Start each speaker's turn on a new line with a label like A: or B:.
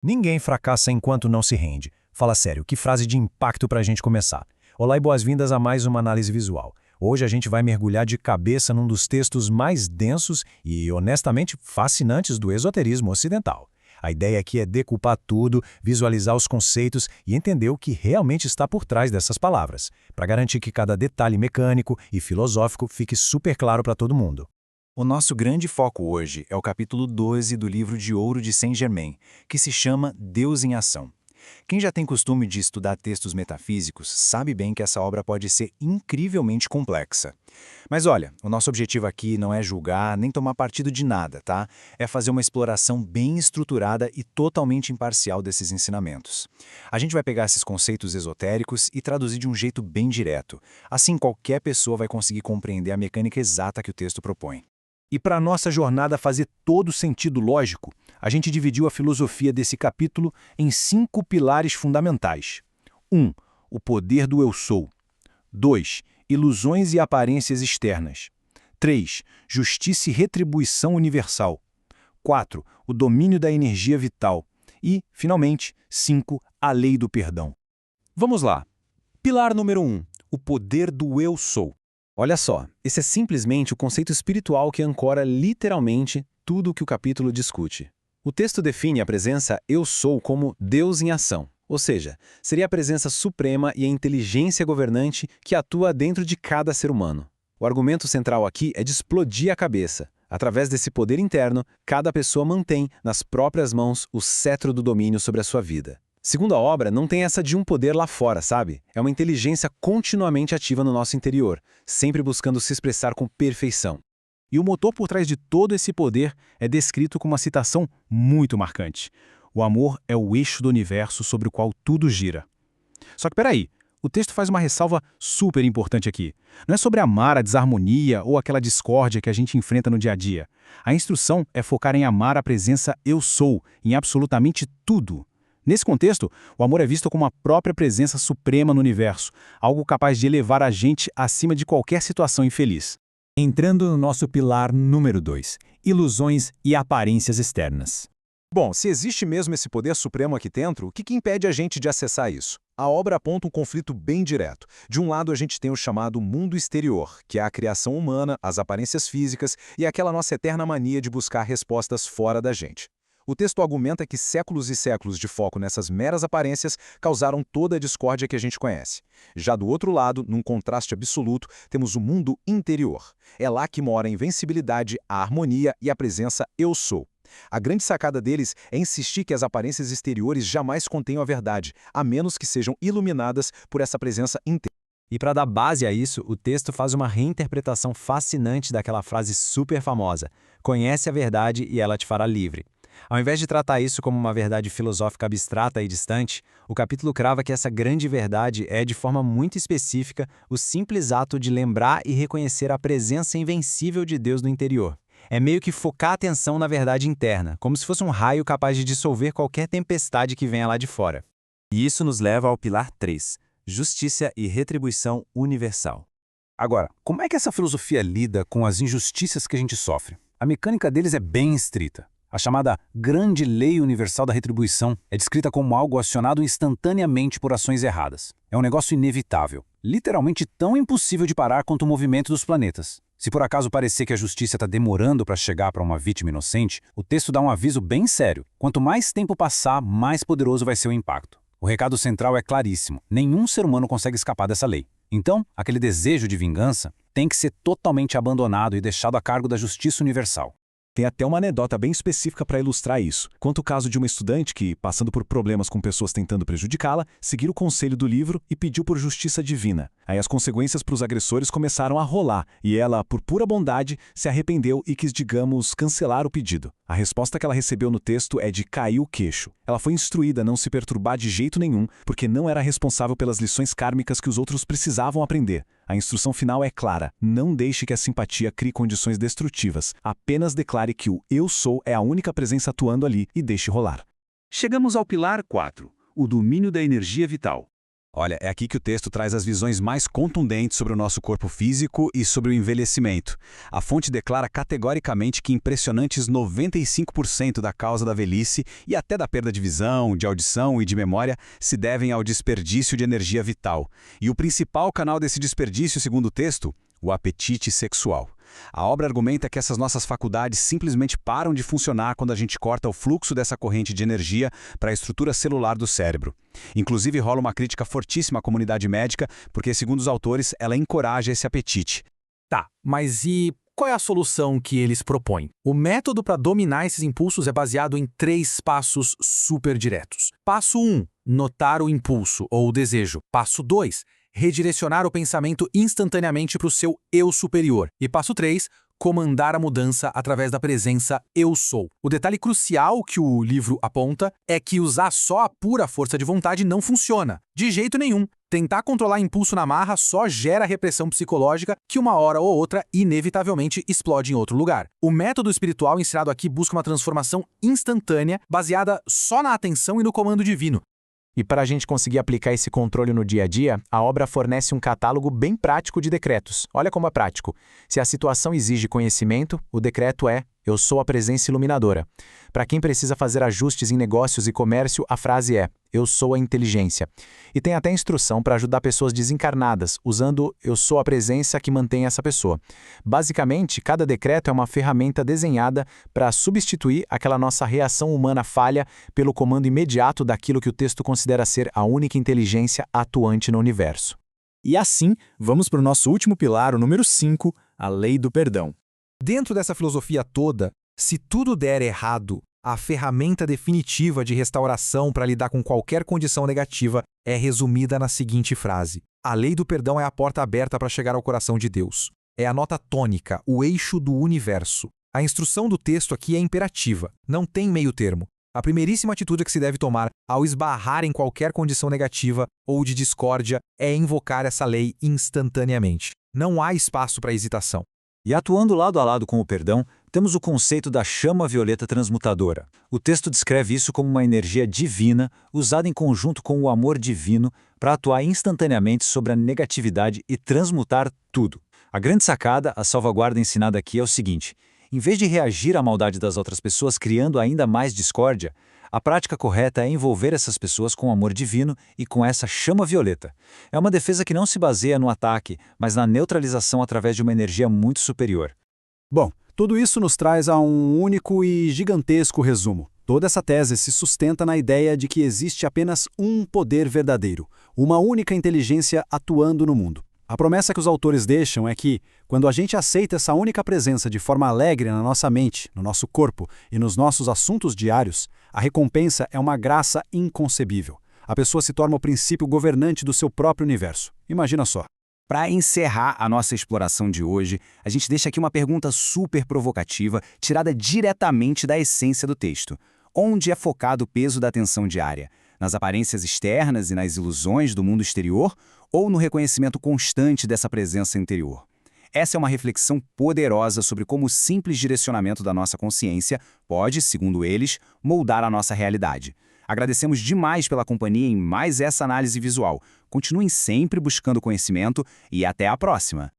A: Ninguém fracassa enquanto não se rende. Fala sério, que frase de impacto pra gente começar. Olá e boas-vindas a mais uma análise visual. Hoje a gente vai mergulhar de cabeça num dos textos mais densos e, honestamente, fascinantes do esoterismo ocidental. A ideia aqui é decupar tudo, visualizar os conceitos e entender o que realmente está por trás dessas palavras, para garantir que cada detalhe mecânico e filosófico fique super claro para todo mundo.
B: O nosso grande foco hoje é o capítulo 12 do livro de ouro de Saint-Germain, que se chama Deus em Ação. Quem já tem costume de estudar textos metafísicos sabe bem que essa obra pode ser incrivelmente complexa. Mas olha, o nosso objetivo aqui não é julgar nem tomar partido de nada, tá? É fazer uma exploração bem estruturada e totalmente imparcial desses ensinamentos. A gente vai pegar esses conceitos esotéricos e traduzir de um jeito bem direto. Assim, qualquer pessoa vai conseguir compreender a mecânica exata que o texto propõe.
A: E para nossa jornada fazer todo sentido lógico, a gente dividiu a filosofia desse capítulo em 5 pilares fundamentais. 1. O poder do eu sou. 2. Ilusões e aparências externas. 3. Justiça e retribuição universal. 4. O domínio da energia vital. E, finalmente, 5. A lei do perdão.
C: Vamos lá. Pilar número 1. O poder do eu sou. Olha só, esse é simplesmente o conceito espiritual que ancora literalmente tudo o que o capítulo discute. O texto define a presença eu sou como Deus em ação, ou seja, seria a presença suprema e a inteligência governante que atua dentro de cada ser humano. O argumento central aqui é de explodir a cabeça. Através desse poder interno, cada pessoa mantém nas próprias mãos o cetro do domínio sobre a sua vida. Segundo a obra, não tem essa de um poder lá fora, sabe? É uma inteligência continuamente ativa no nosso interior, sempre buscando se expressar com perfeição. E o motor por trás de todo esse poder é descrito com uma citação muito marcante. O amor é o eixo do universo sobre o qual tudo gira. Só que peraí, o texto faz uma ressalva super importante aqui. Não é sobre amar a desarmonia ou aquela discórdia que a gente enfrenta no dia a dia. A instrução é focar em amar a presença eu sou, em absolutamente tudo. Nesse contexto, o amor é visto como a própria presença suprema no universo, algo capaz de elevar a gente acima de qualquer situação infeliz.
A: Entrando no nosso pilar número 2, ilusões e aparências externas.
D: Bom, se existe mesmo esse poder supremo aqui dentro, o que impede a gente de acessar isso? A obra aponta um conflito bem direto. De um lado, a gente tem o chamado mundo exterior, que é a criação humana, as aparências físicas e aquela nossa eterna mania de buscar respostas fora da gente. O texto argumenta que séculos e séculos de foco nessas meras aparências causaram toda a discórdia que a gente conhece. Já do outro lado, num contraste absoluto, temos o mundo interior. É lá que mora a invencibilidade, a harmonia e a presença eu sou. A grande sacada deles é insistir que as aparências exteriores jamais contenham a verdade, a menos que sejam iluminadas por essa presença interna.
C: E para dar base a isso, o texto faz uma reinterpretação fascinante daquela frase super famosa: "Conhece a verdade e ela te fará livre". Ao invés de tratar isso como uma verdade filosófica abstrata e distante, o capítulo crava que essa grande verdade é, de forma muito específica, o simples ato de lembrar e reconhecer a presença invencível de Deus no interior. É meio que focar a atenção na verdade interna, como se fosse um raio capaz de dissolver qualquer tempestade que venha lá de fora.
B: E isso nos leva ao pilar 3, justiça e retribuição universal.
E: Agora, como é que essa filosofia lida com as injustiças que a gente sofre? A mecânica deles é bem estrita. A chamada Grande Lei Universal da Retribuição é descrita como algo acionado instantaneamente por ações erradas. É um negócio inevitável, literalmente tão impossível de parar quanto o movimento dos planetas. Se por acaso parecer que a justiça está demorando para chegar para uma vítima inocente, o texto dá um aviso bem sério. Quanto mais tempo passar, mais poderoso vai ser o impacto. O recado central é claríssimo: nenhum ser humano consegue escapar dessa lei. Então, aquele desejo de vingança tem que ser totalmente abandonado e deixado a cargo da justiça universal.
D: Tem até uma anedota bem específica para ilustrar isso. Conta o caso de uma estudante que, passando por problemas com pessoas tentando prejudicá-la, seguiu o conselho do livro e pediu por justiça divina. Aí as consequências para os agressores começaram a rolar, e ela, por pura bondade, se arrependeu e quis, digamos, cancelar o pedido. A resposta que ela recebeu no texto é de cair o queixo. Ela foi instruída a não se perturbar de jeito nenhum, porque não era responsável pelas lições kármicas que os outros precisavam aprender. A instrução final é clara: não deixe que a simpatia crie condições destrutivas. Apenas declare que o eu sou é a única presença atuando ali e deixe rolar.
F: Chegamos ao pilar 4, o domínio da energia vital.
D: Olha, é aqui que o texto traz as visões mais contundentes sobre o nosso corpo físico e sobre o envelhecimento. A fonte declara categoricamente que impressionantes 95% da causa da velhice e até da perda de visão, de audição e de memória se devem ao desperdício de energia vital. E o principal canal desse desperdício, segundo o texto, o apetite sexual. A obra argumenta que essas nossas faculdades simplesmente param de funcionar quando a gente corta o fluxo dessa corrente de energia para a estrutura celular do cérebro. Inclusive, rola uma crítica fortíssima à comunidade médica, porque, segundo os autores, ela encoraja esse apetite.
F: Tá, mas e qual é a solução que eles propõem? O método para dominar esses impulsos é baseado em 3 passos super diretos. Passo 1, notar o impulso ou o desejo. Passo 2, redirecionar o pensamento instantaneamente para o seu eu superior. E passo 3, comandar a mudança através da presença eu sou. O detalhe crucial que o livro aponta é que usar só a pura força de vontade não funciona. De jeito nenhum. Tentar controlar impulso na marra só gera repressão psicológica que uma hora ou outra inevitavelmente explode em outro lugar. O método espiritual ensinado aqui busca uma transformação instantânea baseada só na atenção e no comando divino.
G: E para a gente conseguir aplicar esse controle no dia a dia, a obra fornece um catálogo bem prático de decretos. Olha como é prático. Se a situação exige conhecimento, o decreto é: eu sou a presença iluminadora. Para quem precisa fazer ajustes em negócios e comércio, a frase é: eu sou a inteligência. E tem até instrução para ajudar pessoas desencarnadas, usando eu sou a presença que mantém essa pessoa. Basicamente, cada decreto é uma ferramenta desenhada para substituir aquela nossa reação humana falha pelo comando imediato daquilo que o texto considera ser a única inteligência atuante no universo.
C: E assim, vamos para o nosso último pilar, o número 5, a lei do perdão.
F: Dentro dessa filosofia toda, se tudo der errado, a ferramenta definitiva de restauração para lidar com qualquer condição negativa é resumida na seguinte frase: a lei do perdão é a porta aberta para chegar ao coração de Deus. É a nota tônica, o eixo do universo. A instrução do texto aqui é imperativa, não tem meio termo. A primeiríssima atitude que se deve tomar ao esbarrar em qualquer condição negativa ou de discórdia é invocar essa lei instantaneamente. Não há espaço para hesitação.
B: E atuando lado a lado com o perdão, temos o conceito da chama violeta transmutadora. O texto descreve isso como uma energia divina, usada em conjunto com o amor divino, para atuar instantaneamente sobre a negatividade e transmutar tudo. A grande sacada, a salvaguarda ensinada aqui é o seguinte: em vez de reagir à maldade das outras pessoas criando ainda mais discórdia, a prática correta é envolver essas pessoas com o amor divino e com essa chama violeta. É uma defesa que não se baseia no ataque, mas na neutralização através de uma energia muito superior.
C: Bom, tudo isso nos traz a um único e gigantesco resumo. Toda essa tese se sustenta na ideia de que existe apenas um poder verdadeiro, uma única inteligência atuando no mundo. A promessa que os autores deixam é que, quando a gente aceita essa única presença de forma alegre na nossa mente, no nosso corpo e nos nossos assuntos diários, a recompensa é uma graça inconcebível. A pessoa se torna o princípio governante do seu próprio universo. Imagina só.
H: Para encerrar a nossa exploração de hoje, a gente deixa aqui uma pergunta super provocativa, tirada diretamente da essência do texto. Onde é focado o peso da atenção diária? Nas aparências externas e nas ilusões do mundo exterior, ou no reconhecimento constante dessa presença interior? Essa é uma reflexão poderosa sobre como o simples direcionamento da nossa consciência pode, segundo eles, moldar a nossa realidade. Agradecemos demais pela companhia em mais essa análise visual. Continuem sempre buscando conhecimento e até a próxima!